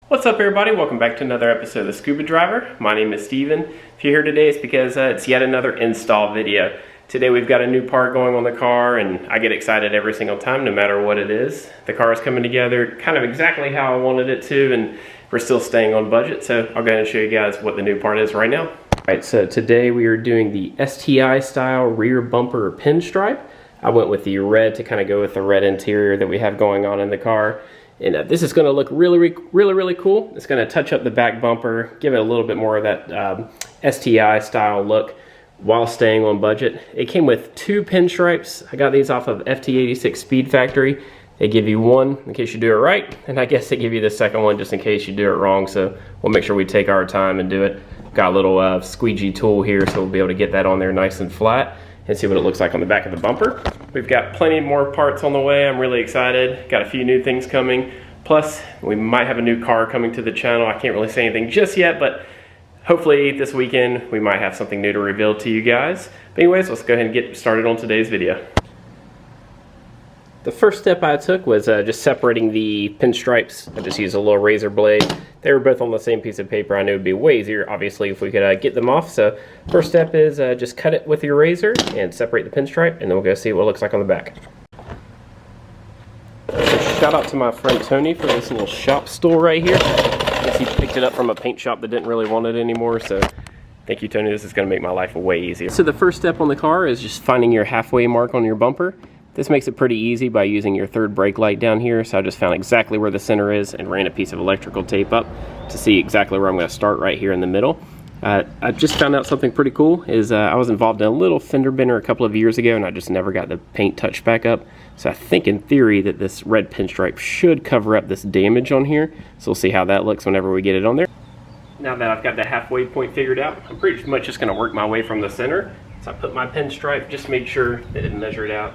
What's up everybody, welcome back to another episode of The Scuba Driver. My name is Steven. If you're here today, it's because it's yet another install video. Today we've got a new part going on the car and I get excited every single time no matter what it is. The car is coming together kind of exactly how I wanted it to, and we're still staying on budget, so I'll go ahead and show you guys what the new part is right now. Alright, so today we are doing the STI style rear bumper pinstripe. I went with the red to kind of go with the red interior that we have going on in the car. And this is going to look really cool. It's going to touch up the back bumper, give it a little bit more of that STI style look while staying on budget. It came with two pinstripes. I got these off of FT86 Speed Factory. They give you one in case you do it right, and I guess they give you the second one just in case you do it wrong. So we'll make sure we take our time and do it. Got a little squeegee tool here, so we'll be able to get that on there nice and flat and see what it looks like on the back of the bumper. We've got plenty more parts on the way. I'm really excited. Got a few new things coming. Plus, we might have a new car coming to the channel. I can't really say anything just yet, but hopefully this weekend we might have something new to reveal to you guys. But anyways, let's go ahead and get started on today's video. The first step I took was just separating the pinstripes. I just used a little razor blade. They were both on the same piece of paper. I knew it would be way easier, obviously, if we could get them off. So first step is just cut it with your razor and separate the pinstripe, and then we'll go see what it looks like on the back. So shout out to my friend Tony for this little shop stool right here. I guess he picked it up from a paint shop that didn't really want it anymore, so thank you, Tony. This is going to make my life way easier. So the first step on the car is just finding your halfway mark on your bumper. This makes it pretty easy by using your third brake light down here. So I just found exactly where the center is and ran a piece of electrical tape up to see exactly where I'm going to start right here in the middle. I just found out something pretty cool is I was involved in a little fender bender a couple of years ago and I just never got the paint touched back up. So I think in theory that this red pinstripe should cover up this damage on here. So we'll see how that looks whenever we get it on there. Now that I've got the halfway point figured out, I'm pretty much just going to work my way from the center. So I put my pinstripe, just made sure that it measured out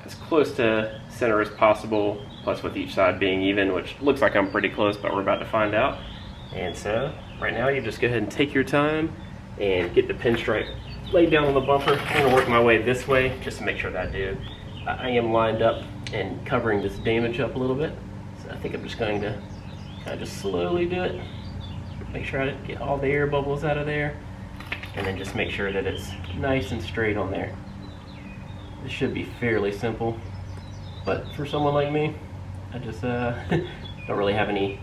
as close to center as possible, plus with each side being even, which looks like I'm pretty close, but we're about to find out. And so right now you just go ahead and take your time and get the pinstripe laid down on the bumper. I'm going to work my way this way just to make sure that I am lined up and covering this damage up a little bit. So I think I'm just going to kind of just slowly do it. Make sure I get all the air bubbles out of there, and then just make sure that it's nice and straight on there. This should be fairly simple, but for someone like me, I just don't really have any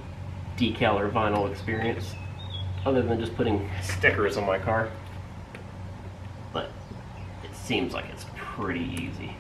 decal or vinyl experience other than just putting stickers on my car, but it seems like it's pretty easy.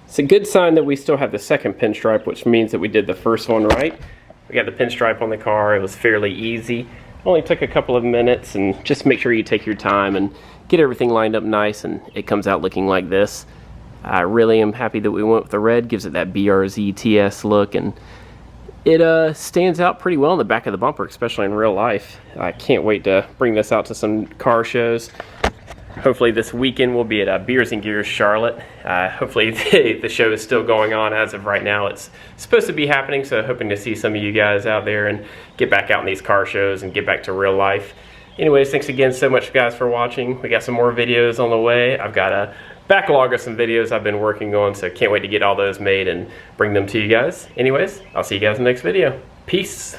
It's a good sign that we still have the second pinstripe, which means that we did the first one right. We got the pinstripe on the car. It was fairly easy. Only took a couple of minutes, and just make sure you take your time and get everything lined up nice, and it comes out looking like this. I really am happy that we went with the red. Gives it that BRZ Ts look, and it stands out pretty well in the back of the bumper, especially in real life. I can't wait to bring this out to some car shows. Hopefully this weekend we'll be at Beers and Gears Charlotte. Hopefully the show is still going on as of right now. It's supposed to be happening, so hoping to see some of you guys out there and get back out in these car shows and get back to real life. Anyways, thanks again so much guys for watching. We got some more videos on the way. I've got a backlog of some videos I've been working on, so can't wait to get all those made and bring them to you guys. Anyways, I'll see you guys in the next video. Peace.